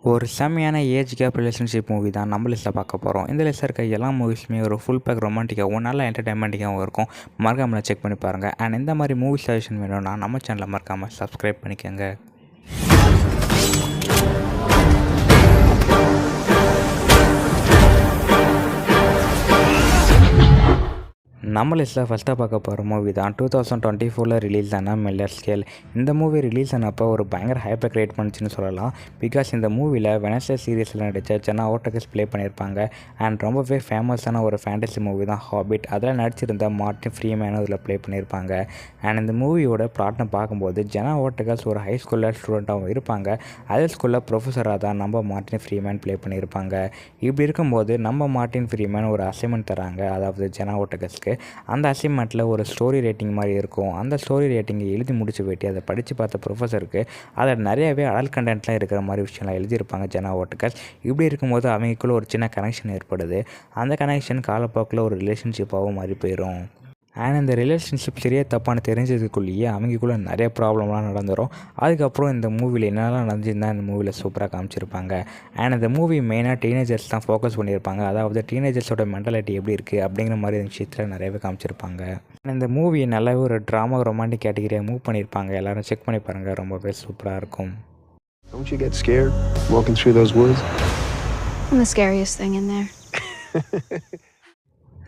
ஒரு செம்மையான age gap relationship movie தான் நம்ம லிஸ்ட்டில் பார்க்க போகிறோம். இந்த லிஸ்ட்டில் இருக்க எல்லா மூவிஸுமே ஒரு ஃபுல் பேக் ரொமான்டிக்காகவும் நல்ல என்டர்டைன்மெண்ட்டிக்காகவும் இருக்கும். மறக்காமல் செக் பண்ணி பாருங்கள். அண்ட் இந்த மாதிரி மூவி சஜஷன் வேணும்னா நம்ம சேனலை மறக்காமல் சப்ஸ்கிரைப் பண்ணிக்கோங்க. நம்ம லிஸ்ட்டில் ஃபஸ்ட்டாக பார்க்க போகிற மூவி தான் 2024 ரிலீஸ் ஆன மில்லர் ஸ்கேல். இந்த மூவி ரிலீஸ் ஆனப்போ ஒரு பயங்கர ஹைப்பை க்ரியேட் பண்ணிச்சுன்னு சொல்லலாம். பிகாஸ் இந்த மூவியில் வெனஸ்டே சீரியஸில் நடித்த ஜென்னா ஓர்டெகஸ் ப்ளே பண்ணியிருப்பாங்க. அண்ட் ரொம்பவே ஃபேமஸான ஒரு ஃபேண்டசி மூவி தான் ஹாபிட். அதில் நடிச்சிருந்த மார்ட்டின் ஃப்ரீமேனும் இதில் ப்ளே பண்ணியிருப்பாங்க. அண்ட் இந்த மூவியோட ப்ளாட்னு பார்க்கும்போது ஜென்னா ஓர்டெகஸ் ஒரு ஹை ஸ்கூலில் ஸ்டூடெண்ட்டாகவும் இருப்பாங்க. அதே ஸ்கூலில் ப்ரொஃபஸராக தான் நம்ம மார்ட்டின் ஃப்ரீமேன் ப்ளே பண்ணியிருப்பாங்க. இப்படி இருக்கும்போது நம்ம மார்ட்டின் ஃப்ரீமேன் ஒரு அசைன்மெண்ட் தராங்க, அதாவது ஜென்னா ஓர்டெகஸ்க்கு. அந்த அசைன்மெண்ட்டில் ஒரு ஸ்டோரி ரேட்டிங் மாதிரி இருக்கும். அந்த ஸ்டோரி ரேட்டிங்கை எழுதி முடிச்சு போய்ட்டு அதை படித்து பார்த்த ப்ரொஃபஸருக்கு அதில் நிறையவே அடல்ட் கண்டென்ட்லாம் இருக்கிற மாதிரி விஷயம்லாம் எழுதியிருப்பாங்க ஜென்னா ஓர்டெகஸ். இப்படி இருக்கும்போது அவங்களுக்குள்ள ஒரு சின்ன கனெக்ஷன் ஏற்படுது. அந்த கனெக்ஷன் காலப்போக்கில் ஒரு ரிலேஷன்ஷிப்பாகவும் மாறி போயிடும். அண்ட் இந்த ரிலேஷன்ஷிப் சரியாக தப்பான தெரிஞ்சதுக்குள்ளேயே அவங்களுக்குள்ளே நிறைய ப்ராப்ளம்லாம் நடந்துடும். அதுக்கப்புறம் இந்த மூவியில் என்னெல்லாம் நடந்துச்சுன்னா இந்த மூவியில் சூப்பராக காமிச்சிருப்பாங்க. அண்ட் இந்த மூவி மெயினாக டீனேஜர்ஸ் தான் ஃபோக்கஸ் பண்ணியிருப்பாங்க. அதாவது டீனேஜர்ஸோட மென்டாலிட்டி எப்படி இருக்குது அப்படிங்கிற மாதிரி விஷயத்தில் நிறையவே காமிச்சிருப்பாங்க. இந்த மூவியை நல்லாவே ஒரு ட்ராமா ரொமான்டிக் கேட்டகரியாக மூவ் பண்ணியிருப்பாங்க. எல்லோரும் செக் பண்ணி பாருங்கள், ரொம்பவே சூப்பராக இருக்கும். Don't you get scared walking through those woods? I'm the scariest thing in there.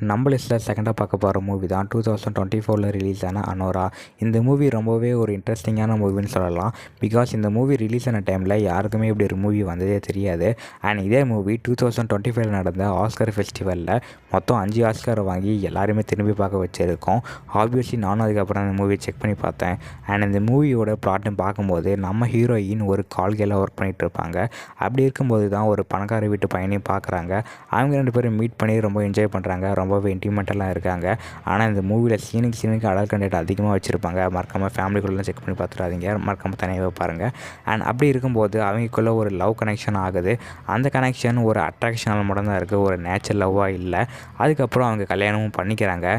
நம்ம லிஸ்ட்டில் செகண்டாக பார்க்க போகிற மூவி தான் 2024 ரிலீஸ் ஆன அனோரா. இந்த மூவி ரொம்பவே ஒரு இன்ட்ரெஸ்டிங்கான மூவின்னு சொல்லலாம். பிகாஸ் இந்த மூவி ரிலீஸ் ஆன டைமில் யாருக்குமே இப்படி ஒரு மூவி வந்ததே தெரியாது. அண்ட் இதே மூவி 2025 நடந்த ஆஸ்கர் ஃபெஸ்டிவலில் மொத்தம் 5 ஆஸ்கரை வாங்கி எல்லாருமே திரும்பி பார்க்க வச்சுருக்கோம். ஆப்வியஸ்லி நானும் அதுக்கப்புறம் அந்த மூவியை செக் பண்ணி பார்த்தேன். அண்ட் இந்த மூவியோட ப்ளாட்னு பார்க்கும்போது நம்ம ஹீரோயின் ஒரு கால்கேல ஒர்க் பண்ணிகிட்டு இருப்பாங்க. அப்படி இருக்கும்போது தான் ஒரு பணக்கார வீட்டு பையனையும் பார்க்குறாங்க. அவங்க 2 பேரும் மீட் பண்ணி ரொம்ப என்ஜாய் பண்ணுறாங்க. ரொம்பவே இன்டிமெண்ட்டெல்லாம் இருக்காங்க. ஆனால் இந்த மூவியில் சீனுக்கு அடல்ட் கண்டென்ட் அதிகமாக வச்சுருப்பாங்க. மறக்காமல் ஃபேமிலிக்குள்ளே செக் பண்ணி பார்த்துடாதீங்க, மறக்காமல் தனியாக பாருங்கள். அண்ட் அப்படி இருக்கும்போது அவங்களுக்குள்ள ஒரு லவ் கனெக்ஷன் ஆகுது. அந்த கனெக்ஷன் ஒரு அட்ராக்ஷனால் மட்டும் தான் இருக்குது, ஒரு நேச்சுரல் லவ்வாக இல்லை. அதுக்கப்புறம் அவங்க கல்யாணமும் பண்ணிக்கிறாங்க.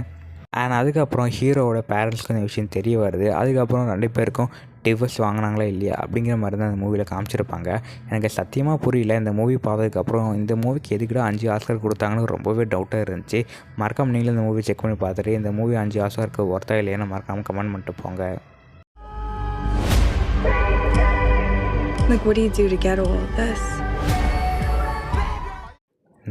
அண்ட் அதுக்கப்புறம் ஹீரோவோட பேரண்ட்ஸ்க்கு இந்த விஷயம் தெரிய வருது. அதுக்கப்புறம் 2 பேருக்கும் டிவோர்ஸ் வாங்கினாங்களா இல்லையா அப்படிங்கிற மாதிரி தான் இந்த மூவியில் காமிச்சிருப்பாங்க. எனக்கு சத்தியமாக புரியல. இந்த மூவி பார்த்ததுக்கப்புறம் இந்த மூவிக்கு எதுக்கிட்ட 5 ஆஸ்கர் கொடுத்தாங்கன்னு ரொம்பவே டவுட்டாக இருந்துச்சு. மறக்காம நீங்களும் இந்த மூவி செக் பண்ணி பார்த்துட்டு இந்த மூவி 5 ஆஸ்கருக்கு ஒர்த்தா இல்லையான்னு மறக்காமல் கமெண்ட் பண்ணிட்டு போங்க. Like, what do you do to get all of this?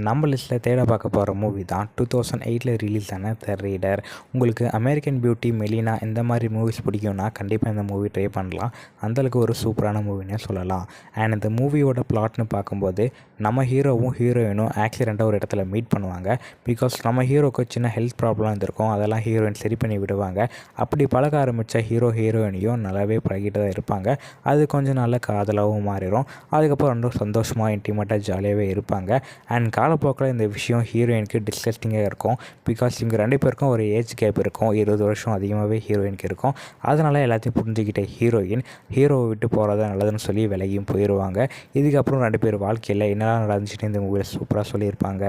நம்ம லிஸ்ட்டில் தேட பார்க்க போகிற மூவி தான் 2008 ரிலீஸ் ஆன த ரீடர். உங்களுக்கு அமெரிக்கன் பியூட்டி, மெலினா இந்த மாதிரி மூவிஸ் பிடிக்கும்னா கண்டிப்பாக இந்த மூவி ட்ரை பண்ணலாம். அந்தளவுக்கு ஒரு சூப்பரான மூவினே சொல்லலாம். அண்ட் இந்த மூவியோட ப்ளாட்னு பார்க்கும்போது நம்ம ஹீரோவும் ஹீரோயினும் ஆக்சிடெண்ட்டாக ஒரு இடத்துல மீட் பண்ணுவாங்க. பிகாஸ் நம்ம ஹீரோவுக்கு சின்ன ஹெல்த் ப்ராப்ளம் இருந்திருக்கும். அதெல்லாம் ஹீரோயின் சரி பண்ணி விடுவாங்க. அப்படி பழக ஆரம்பித்த ஹீரோயினையும் நல்லாவே பழகிட்டு தான் இருப்பாங்க. அது கொஞ்சம் நல்ல காதலாகவும் மாறிடும். அதுக்கப்புறம் ரொம்ப சந்தோஷமாக இன்டிமேட்டாக ஜாலியாகவே இருப்பாங்க. அண்ட் காலப்போக்கில் இந்த விஷயம் ஹீரோயினுக்கு டிஸ்கஸ்டிங்காக இருக்கும். பிகாஸ் இவங்க 2 பேருக்கும் ஒரு ஏஜ் கேப் இருக்கும். 20 வருஷம் அதிகமாகவே ஹீரோயினுக்கு இருக்கும். அதனால் எல்லாத்தையும் புரிஞ்சுக்கிட்ட ஹீரோயின் ஹீரோவை விட்டு போகிறதா நல்லதுன்னு சொல்லி விலகியும் போயிடுவாங்க. இதுக்கப்புறம் 2 பேர் வாழ்க்கையில் என்னெல்லாம் நடந்துச்சுன்னு இந்த மூவியில் சூப்பராக சொல்லியிருப்பாங்க.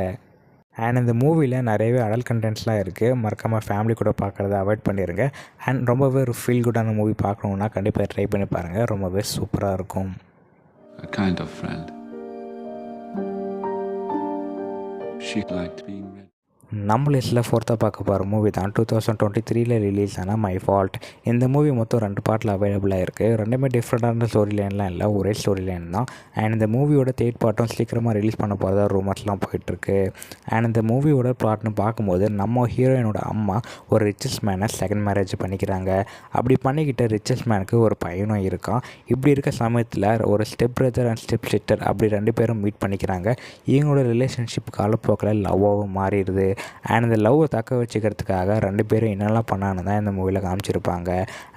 அண்ட் இந்த மூவியில் நிறையவே அடல்ட் கண்டென்ட்ஸ்லாம் இருக்குது. மறக்காமல் ஃபேமிலி கூட பார்க்குறத அவாய்ட் பண்ணிடுங்க. அண்ட் ரொம்பவே ஒரு ஃபீல் குட்டான மூவி பார்க்கணுன்னா கண்டிப்பாக ட்ரை பண்ணி பாருங்கள், ரொம்பவே சூப்பராக இருக்கும். A kind of friend. She liked being read. நம்ம லிஸ்ட்டில் ஃபோர்த்தாக பார்க்க போகிற மூவி தான் 2023 ரிலீஸ் ஆன மை ஃபால்ட். இந்த மூவி மொத்தம் 2 பார்ட்டில் அவைலபிளாக இருக்குது. 2மே டிஃப்ரெண்ட்டான ஸ்டோரி லைன்லாம் இல்லை, ஒரே ஸ்டோரி லைன் தான். அண்ட் இந்த மூவியோட 3rd பார்ட்டும் சீக்கிரமாக ரிலீஸ் பண்ண போகிறதா ரூமர்ஸ்லாம் போயிட்டுருக்கு. அண்ட் இந்த மூவியோட ப்ளாட்னு பார்க்கும்போது நம்ம ஹீரோயினோட அம்மா ஒரு ரிச்சஸ்ட் மேனை செகண்ட் மேரேஜ் பண்ணிக்கிறாங்க. அப்படி பண்ணிக்கிட்ட ரிச்சஸ்ட் மேனுக்கு ஒரு பையனும் இருக்கான். இப்படி இருக்க சமயத்தில் ஒரு step brother and step sister அப்படி 2 பேரும் மீட் பண்ணிக்கிறாங்க. இவங்களோட ரிலேஷன்ஷிப் காலப்போக்கில் லவ்வாகவும் மாறிடுது. அண்ட் இந்த லவ்வை தக்க வச்சுக்கிறதுக்காக 2 பேரும் என்னெல்லாம் பண்ணான்னு தான் இந்த மூவியில் காமிச்சிருப்பாங்க.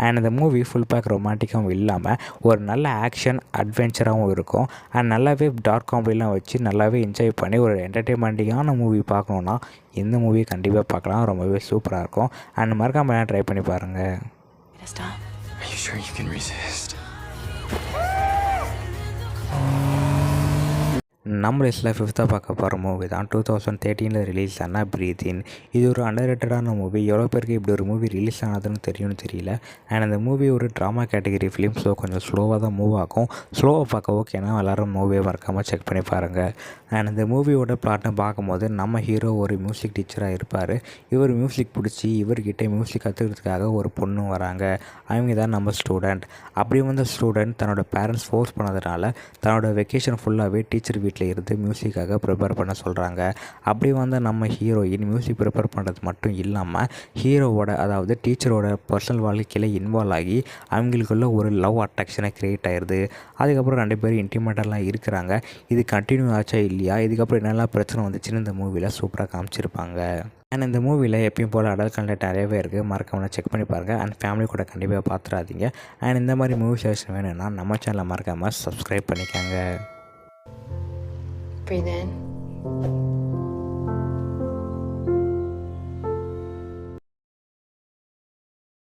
அண்ட் இந்த மூவி ஃபுல் பேக் ரொமான்டிக்காகவும் இல்லாமல் ஒரு நல்ல ஆக்ஷன் அட்வென்ச்சராகவும் இருக்கும். அண்ட் நல்லாவே டார்க் காமெடிலாம் வச்சு நல்லாவே என்ஜாய் பண்ணி ஒரு என்டர்டெயின்மெண்ட்டிங்கான மூவி பார்க்கணுன்னா இந்த மூவி கண்டிப்பாக பார்க்கலாம், ரொம்பவே சூப்பராக இருக்கும். அண்ட் மறக்காமல் ட்ரை பண்ணி பாருங்கள். Are you sure you can resist? நம்ம லிஸ்ட்டில் 5th பார்க்க போகிற மூவி தான் 2013 ரிலீஸ் ஆன பிரீத் இன். இது ஒரு அண்டர்ரேட்டடான மூவி. எவ்வளோ பேருக்கு இப்படி ஒரு மூவி ரிலீஸ் ஆனதுன்னு தெரியும்னு தெரியல. அண்ட் அந்த மூவி ஒரு ட்ராமா கேட்டகரி ஃபிலிம். ஸோ கொஞ்சம் ஸ்லோவாக தான் மூவ் ஆகும். ஸ்லோவாக பார்க்க ஓகேனா எல்லோரும் மூவியை மறக்காமல் செக் பண்ணி பாருங்கள். அண்ட் இந்த மூவியோட பிளாட்னு பார்க்கும்போது நம்ம ஹீரோ ஒரு மியூசிக் டீச்சராக இருப்பார். இவர் மியூசிக் பிடிச்சி இவர்கிட்ட மியூசிக் கற்றுக்கிறதுக்காக ஒரு பொண்ணு வராங்க. அவங்க தான் நம்ம ஸ்டூடெண்ட். அப்படி வந்த ஸ்டூடெண்ட் தன்னோட பேரண்ட்ஸ் ஃபோர்ஸ் பண்ணதுனால தன்னோட வெக்கேஷன் ஃபுல்லாகவே டீச்சர் வீட்டில் இருந்து மியூசிக்காக ப்ரிப்பேர் பண்ண சொல்கிறாங்க. அப்படி வந்து நம்ம ஹீரோயின் மியூசிக் ப்ரிப்பேர் பண்ணுறது மட்டும் இல்லாமல் ஹீரோவோட அதாவது டீச்சரோட பர்சனல் வாழ்க்கையில் இன்வால்வ் ஆகி அவங்களுக்குள்ள ஒரு லவ் அட்ராக்ஷனை க்ரியேட் ஆயிடுது. அதுக்கப்புறம் 2 பேரும் இன்டிமேட்டெல்லாம் இருக்கிறாங்க. இது கண்டினியூ ஆச்சா இல்லையா, இதுக்கப்புறம் என்னெல்லாம் பிரச்சனை வந்துச்சுன்னு இந்த மூவியில் சூப்பராக காமிச்சிருப்பாங்க. அண்ட் இந்த மூவியில் எப்பயும் போல் அடல்ட் கண்டென்ட் நிறையவே இருக்குது. மறக்காமல் செக் பண்ணி பாருங்கள். அண்ட் ஃபேமிலி கூட கண்டிப்பாக பார்த்துடாதீங்க. அண்ட் இந்த மாதிரி மூவி சஜஷன் வேணும்னா நம்ம சேனலை மறக்காமல் சப்ஸ்கிரைப் பண்ணிக்கோங்க. Breathe in.